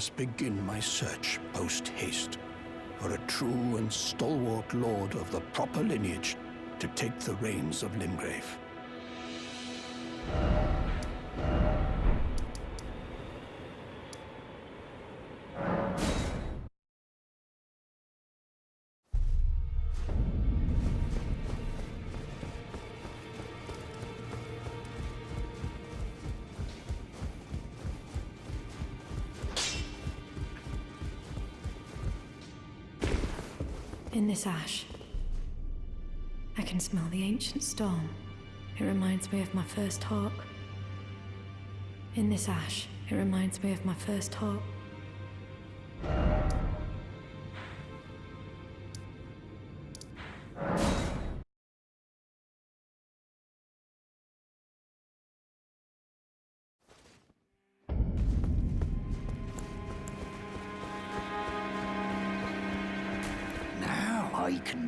must begin my search post-haste for a true and stalwart lord of the proper lineage to take the reins of Limgrave. In this ash, I can smell the ancient storm. It reminds me of my first hawk. In this ash, it reminds me of my first hawk.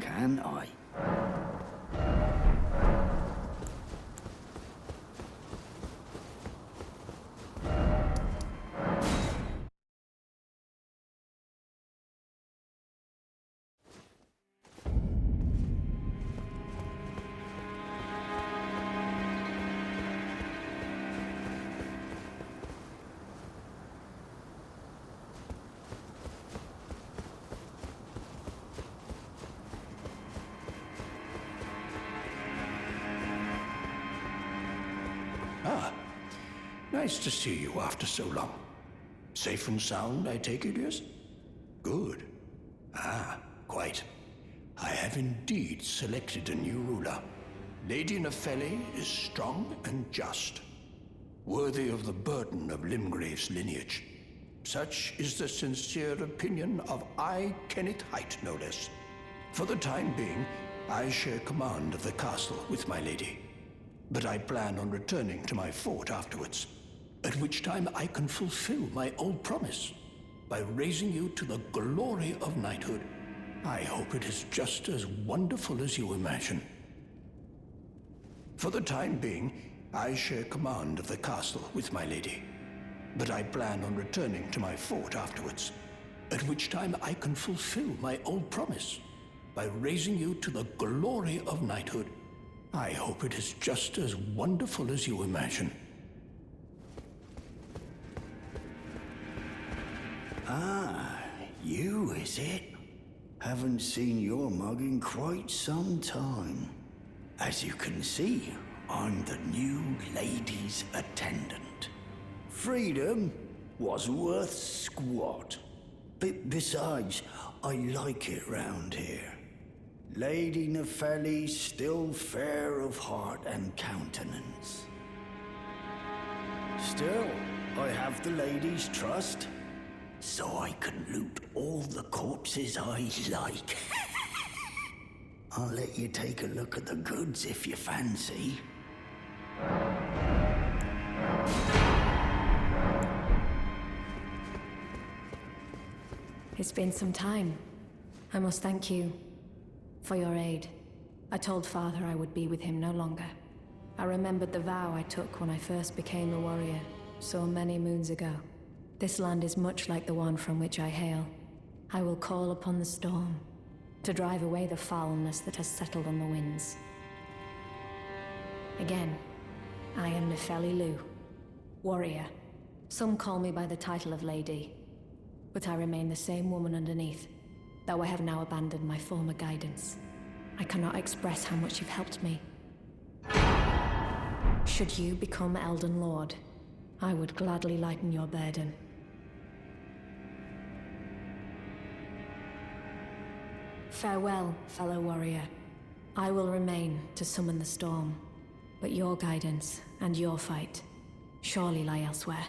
Can I? Nice to see you after so long. Safe and sound, I take it, yes? Good. Quite. I have indeed selected a new ruler. Lady Nephili is strong and just, worthy of the burden of Limgrave's lineage. Such is the sincere opinion of I, Kenneth Height, no less. For the time being, I share command of the castle with my lady. But I plan on returning to my fort afterwards, at which time I can fulfill my old promise by raising you to the glory of knighthood. I hope it is just as wonderful as you imagine. For the time being, I share command of the castle with my lady, but I plan on returning to my fort afterwards, at which time I can fulfill my old promise by raising you to the glory of knighthood. I hope it is just as wonderful as you imagine. You, is it? Haven't seen your mug in quite some time. As you can see, I'm the new lady's attendant. Freedom was worth squat. Besides, I like it round here. Lady Nephili still fair of heart and countenance. Still, I have the lady's trust, so I can loot all the corpses I like. I'll let you take a look at the goods if you fancy. It's been some time. I must thank you for your aid. I told Father I would be with him no longer. I remembered the vow I took when I first became a warrior, so many moons ago. This land is much like the one from which I hail. I will call upon the storm to drive away the foulness that has settled on the winds. Again, I am Nephili Loux, warrior. Some call me by the title of Lady, but I remain the same woman underneath, though I have now abandoned my former guidance. I cannot express how much you've helped me. Should you become Elden Lord, I would gladly lighten your burden. Farewell, fellow warrior. I will remain to summon the storm, but your guidance and your fight surely lie elsewhere.